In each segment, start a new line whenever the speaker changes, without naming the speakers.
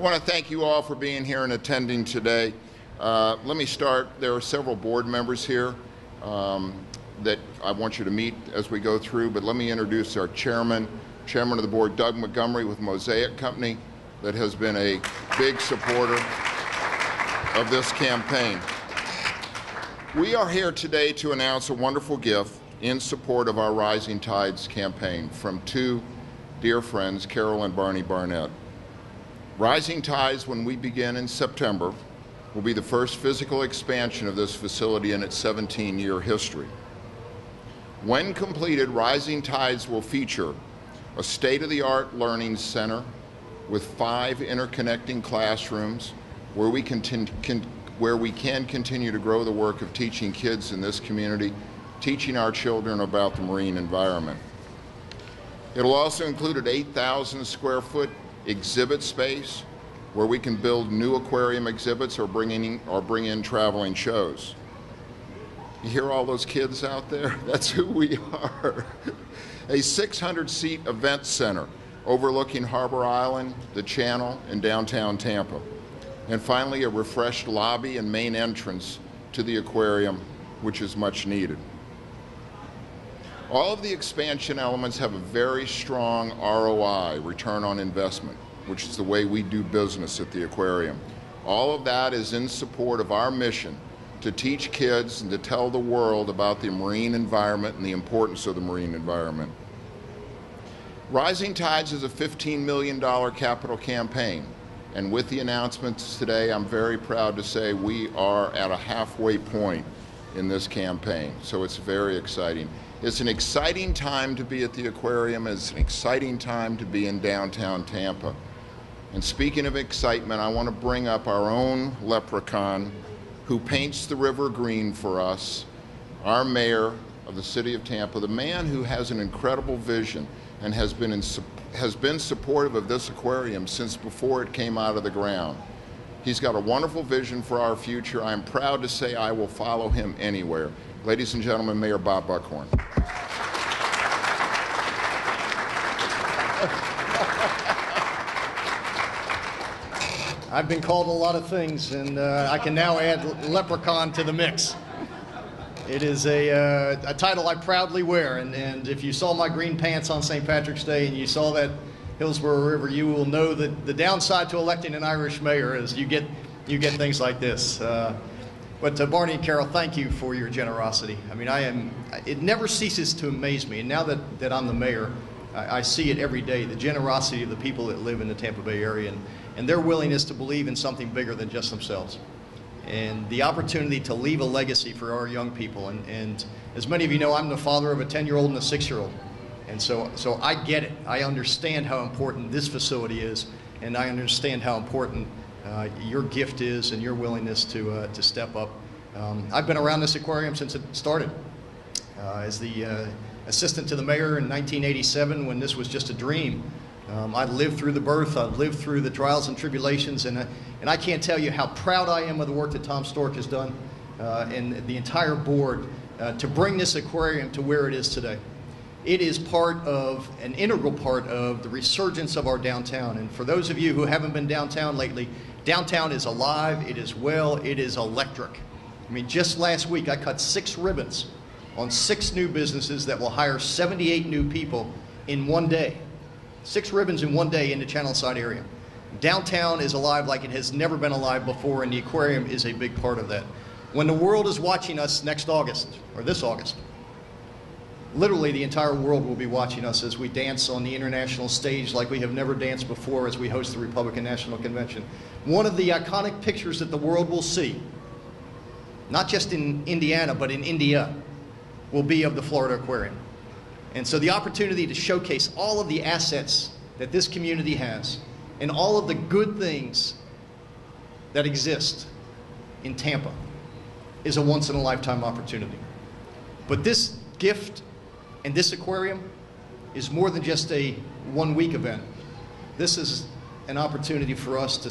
I want to thank you all for being here and attending today. Let me start. There are several board members here that I want you to meet as we go through, but let me introduce our chairman of the board, Doug Montgomery with Mosaic Company, that has been a big supporter of this campaign. We are here today to announce a wonderful gift in support of our Rising Tides campaign from two dear friends, Carol and Barney Barnett. Rising Tides, when we begin in September, will be the first physical expansion of this facility in its 17-year history. When completed, Rising Tides will feature a state-of-the-art learning center with 5 interconnecting classrooms where we can continue to grow the work of teaching kids in this community, teaching our children about the marine environment. It'll also include an 8,000 square foot exhibit space where we can build new aquarium exhibits or bring in traveling shows. You hear all those kids out there? That's who we are. A 600-seat event center overlooking Harbor Island, the Channel, and downtown Tampa. And finally, a refreshed lobby and main entrance to the aquarium, which is much needed. All of the expansion elements have a very strong ROI, return on investment, which is the way we do business at the aquarium. All of that is in support of our mission to teach kids and to tell the world about the marine environment and the importance of the marine environment. Rising Tides is a $15 million capital campaign, and with the announcements today, I'm very proud to say we are at a halfway point in this campaign, so it's very exciting. It's an exciting time to be at the aquarium. It's an exciting time to be in downtown Tampa. And speaking of excitement, I want to bring up our own leprechaun who paints the river green for us, our mayor of the city of Tampa, the man who has an incredible vision and has been supportive of this aquarium since before it came out of the ground. He's got a wonderful vision for our future. I'm proud to say I will follow him anywhere. Ladies and gentlemen, Mayor Bob Buckhorn.
I've been called a lot of things, and I can now add leprechaun to the mix. It is a title I proudly wear, and if you saw my green pants on St. Patrick's Day and you saw that Hillsborough River, you will know that the downside to electing an Irish mayor is you get things like this. But Barney and Carol, thank you for your generosity. I mean, it never ceases to amaze me, and now that I'm the mayor, I see it every day, the generosity of the people that live in the Tampa Bay area and their willingness to believe in something bigger than just themselves. And the opportunity to leave a legacy for our young people. And as many of you know, I'm the father of a 10-year-old and a 6-year-old. And so I get it. I understand how important this facility is, and I understand how important your gift is and your willingness to step up. I've been around this aquarium since it started. As the assistant to the mayor in 1987, when this was just a dream. I lived through the birth, I lived through the trials and tribulations, and I can't tell you how proud I am of the work that Tom Stork has done and the entire board to bring this aquarium to where it is today. It is an integral part of the resurgence of our downtown. And for those of you who haven't been downtown lately, downtown is alive, it is well, it is electric. I mean, just last week I cut 6 ribbons on 6 new businesses that will hire 78 new people in one day. 6 ribbons in one day in the Channelside area. Downtown is alive like it has never been alive before, and the aquarium is a big part of that. When the world is watching us next August, or this August, literally the entire world will be watching us as we dance on the international stage like we have never danced before as we host the Republican National Convention. One of the iconic pictures that the world will see, not just in Indiana, but in India, will be of the Florida Aquarium. And so the opportunity to showcase all of the assets that this community has and all of the good things that exist in Tampa is a once-in-a-lifetime opportunity. But this gift and this aquarium is more than just a one-week event. This is an opportunity for us to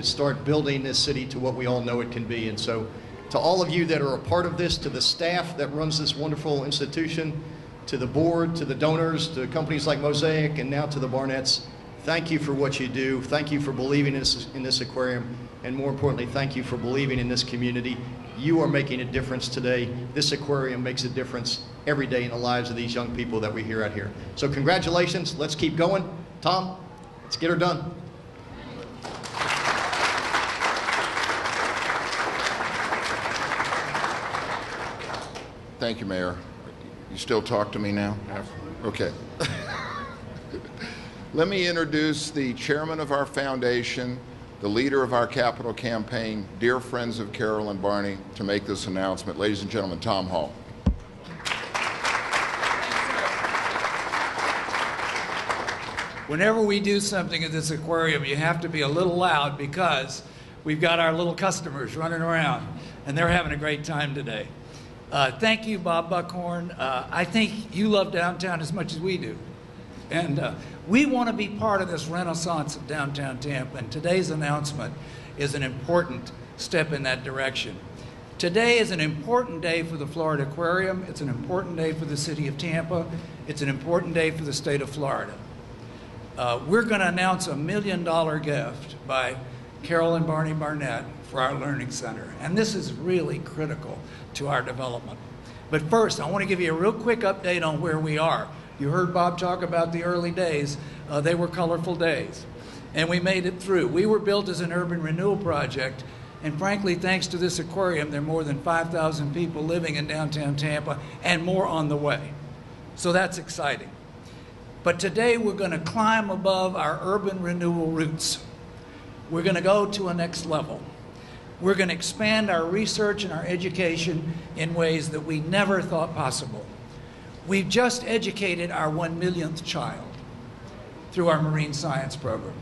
start building this city to what we all know it can be. And so to all of you that are a part of this, to the staff that runs this wonderful institution, to the board, to the donors, to companies like Mosaic, and now to the Barnetts, Thank you for what you do. Thank you for believing in this aquarium. And more importantly, thank you for believing in this community. You are making a difference today. This aquarium makes a difference every day in the lives of these young people that we hear out here. So congratulations. Let's keep going. Tom, let's get her done.
Thank you, Mayor. You still talk to me now? Okay. Let me introduce the chairman of our foundation, the leader of our capital campaign, dear friends of Carol and Barney, to make this announcement. Ladies and gentlemen, Tom Hall.
Whenever we do something at this aquarium, you have to be a little loud because we've got our little customers running around, and they're having a great time today. Thank you, Bob Buckhorn. I think you love downtown as much as we do. And we want to be part of this renaissance of downtown Tampa, and today's announcement is an important step in that direction. Today is an important day for the Florida Aquarium. It's an important day for the city of Tampa. It's an important day for the state of Florida. We're going to announce $1 million gift by Carol and Barney Barnett for our Learning Center. And this is really critical to our development. But first, I want to give you a real quick update on where we are. You heard Bob talk about the early days. They were colorful days. And we made it through. We were built as an urban renewal project. And frankly, thanks to this aquarium, there are more than 5,000 people living in downtown Tampa and more on the way. So that's exciting. But today we're going to climb above our urban renewal roots. We're going to go to a next level. We're going to expand our research and our education in ways that we never thought possible. We've just educated our 1 millionth child through our marine science program.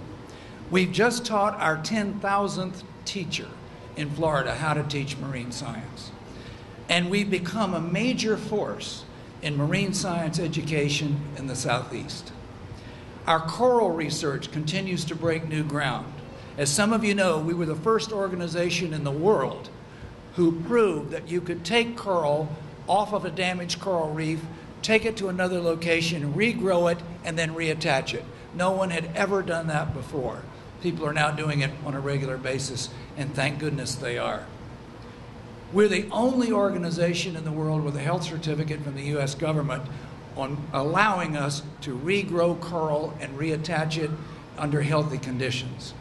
We've just taught our 10,000th teacher in Florida how to teach marine science. And we've become a major force in marine science education in the Southeast. Our coral research continues to break new ground. As some of you know, we were the first organization in the world who proved that you could take coral off of a damaged coral reef, take it to another location, regrow it, and then reattach it. No one had ever done that before. People are now doing it on a regular basis, and thank goodness they are. We're the only organization in the world with a health certificate from the U.S. government on allowing us to regrow coral and reattach it under healthy conditions.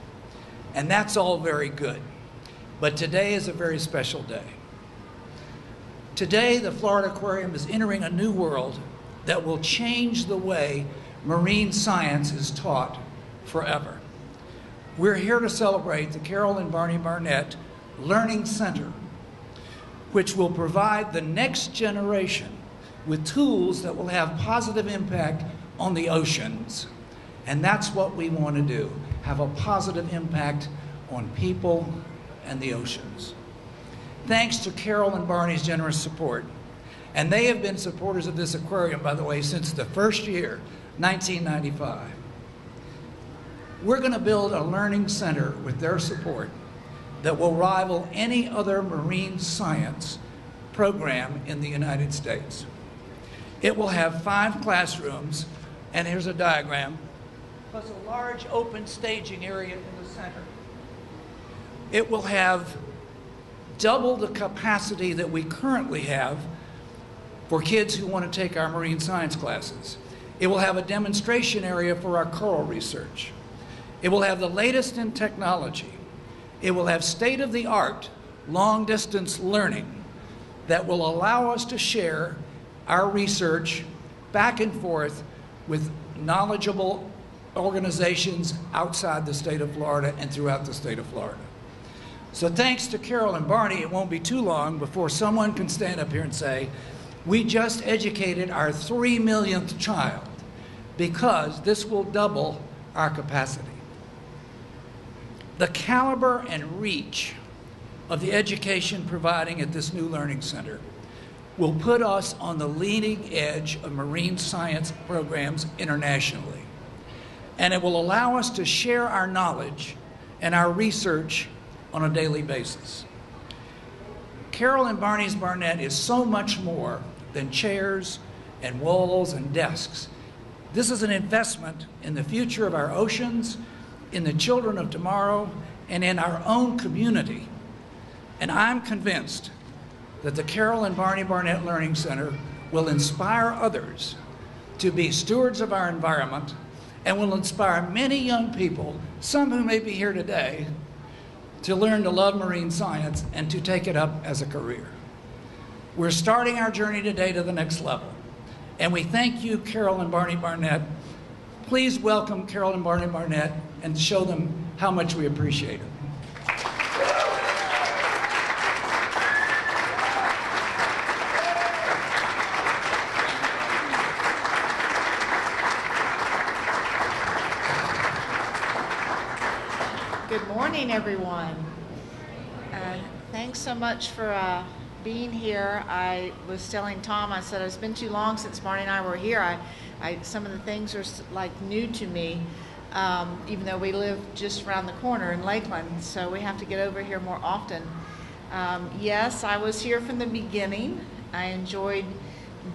And that's all very good. But today is a very special day. Today, the Florida Aquarium is entering a new world that will change the way marine science is taught forever. We're here to celebrate the Carol and Barney Barnett Learning Center, which will provide the next generation with tools that will have positive impact on the oceans. And that's what we want to do, have a positive impact on people and the oceans. Thanks to Carol and Barney's generous support. And they have been supporters of this aquarium, by the way, since the first year, 1995. We're going to build a learning center with their support that will rival any other marine science program in the United States. It will have 5 classrooms, and here's a diagram, plus a large open staging area in the center. It will have double the capacity that we currently have for kids who want to take our marine science classes. It will have a demonstration area for our coral research. It will have the latest in technology. It will have state-of-the-art long-distance learning that will allow us to share our research back and forth with knowledgeable organizations outside the state of Florida and throughout the state of Florida. So thanks to Carol and Barney, it won't be too long before someone can stand up here and say, we just educated our 3 millionth child, because this will double our capacity. The caliber and reach of the education providing at this new learning center will put us on the leading edge of marine science programs internationally. And it will allow us to share our knowledge and our research on a daily basis. Carol and Barney's Barnett is so much more than chairs and walls and desks. This is an investment in the future of our oceans, in the children of tomorrow, and in our own community. And I'm convinced that the Carol and Barney Barnett Learning Center will inspire others to be stewards of our environment and will inspire many young people, some who may be here today, to learn to love marine science and to take it up as a career. We're starting our journey today to the next level. And we thank you, Carol and Barney Barnett. Please welcome Carol and Barney Barnett and show them how much we appreciate it.
Good morning, everyone. Thanks so much for being here. I was telling Tom, I said, it's been too long since Barney and I were here. Some of the things are like new to me, even though we live just around the corner in Lakeland, so we have to get over here more often. Yes, I was here from the beginning. I enjoyed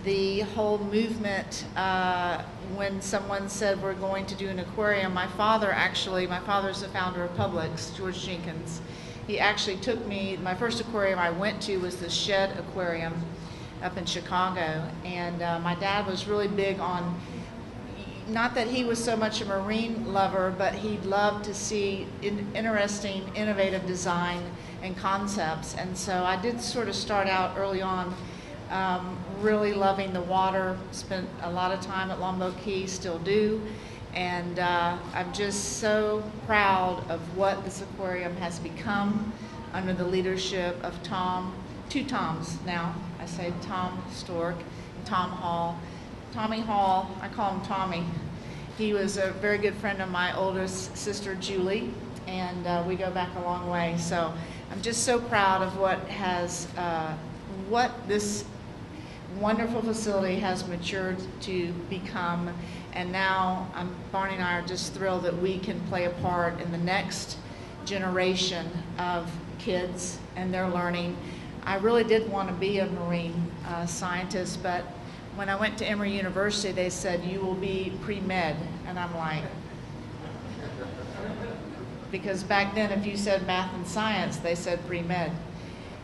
the whole movement when someone said we're going to do an aquarium. My father's the founder of Publix, George Jenkins. He actually took me, my first aquarium I went to was the Shed Aquarium up in Chicago. And my dad was really big on, not that he was so much a marine lover, but he loved to see interesting, innovative design and concepts. And so I did sort of start out early on really loving the water, spent a lot of time at Longboat Key, still do. And I'm just so proud of what this aquarium has become under the leadership of Tom, two Toms now. I say Tom Stork and Tom Hall. Tommy Hall, I call him Tommy. He was a very good friend of my oldest sister, Julie, and we go back a long way. So I'm just so proud of what this wonderful facility has matured to become. And now Barney and I are just thrilled that we can play a part in the next generation of kids and their learning. I really did want to be a marine scientist, but when I went to Emory University, they said, you will be pre-med. And I'm like, because back then if you said math and science, they said pre-med.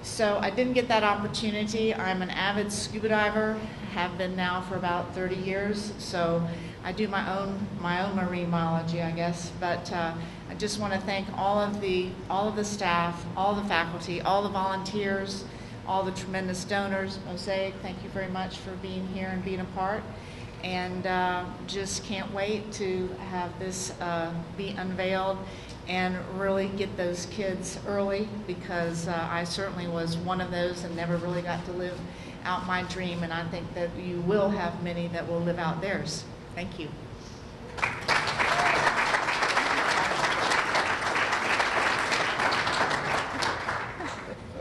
So I didn't get that opportunity. I'm an avid scuba diver, have been now for about 30 years. So I do my own marine biology, I guess. But I just want to thank all of the staff, all the faculty, all the volunteers, all the tremendous donors. Mosaic, thank you very much for being here and being a part. And just can't wait to have this be unveiled and really get those kids early, because I certainly was one of those and never really got to live out my dream, and I think that you will have many that will live out theirs. Thank you.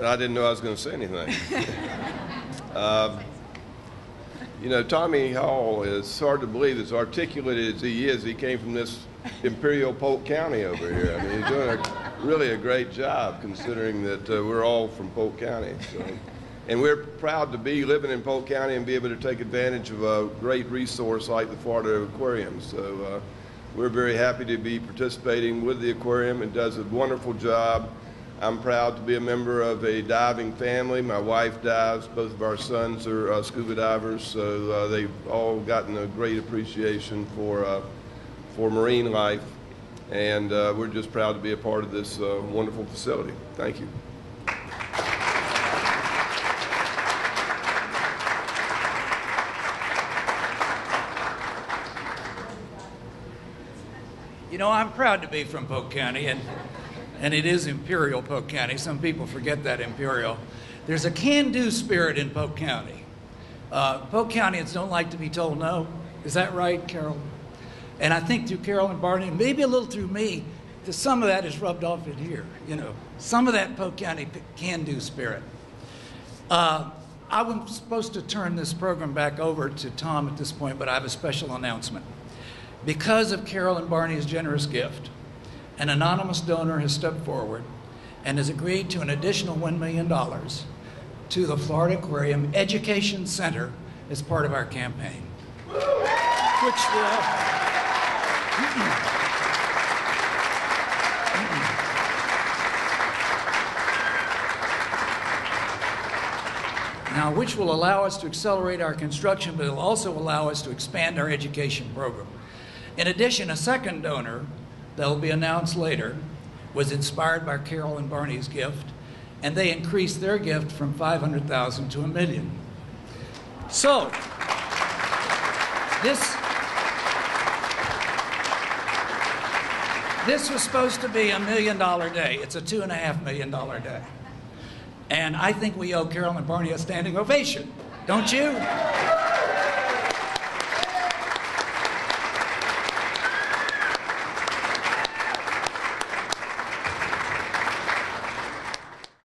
I didn't know I was going to say anything. You know, Tommy Hall is hard to believe, as articulate as he is. He came from this Imperial Polk County over here. I mean, he's doing really a great job, considering that we're all from Polk County. So. And we're proud to be living in Polk County and be able to take advantage of a great resource like the Florida Aquarium. So we're very happy to be participating with the aquarium. It does a wonderful job. I'm proud to be a member of a diving family. My wife dives. Both of our sons are scuba divers, so they've all gotten a great appreciation for marine life. And we're just proud to be a part of this wonderful facility. Thank you.
You know, I'm proud to be from Polk County, and it is Imperial Polk County. Some people forget that Imperial. There's a can-do spirit in Polk County. Polk Countyans don't like to be told no. Is that right, Carol? And I think through Carol and Barney, and maybe a little through me, that some of that is rubbed off in here. You know, some of that Polk County can-do spirit. I was supposed to turn this program back over to Tom at this point, but I have a special announcement. Because of Carol and Barney's generous gift, an anonymous donor has stepped forward and has agreed to an additional $1 million to the Florida Aquarium Education Center as part of our campaign. which will which will allow us to accelerate our construction, but it will also allow us to expand our education program. In addition, a second donor that will be announced later was inspired by Carol and Barney's gift, and they increased their gift from $500,000 to $1 million. So, this was supposed to be $1 million day. It's a $2.5 million day. And I think we owe Carol and Barney a standing ovation, don't you?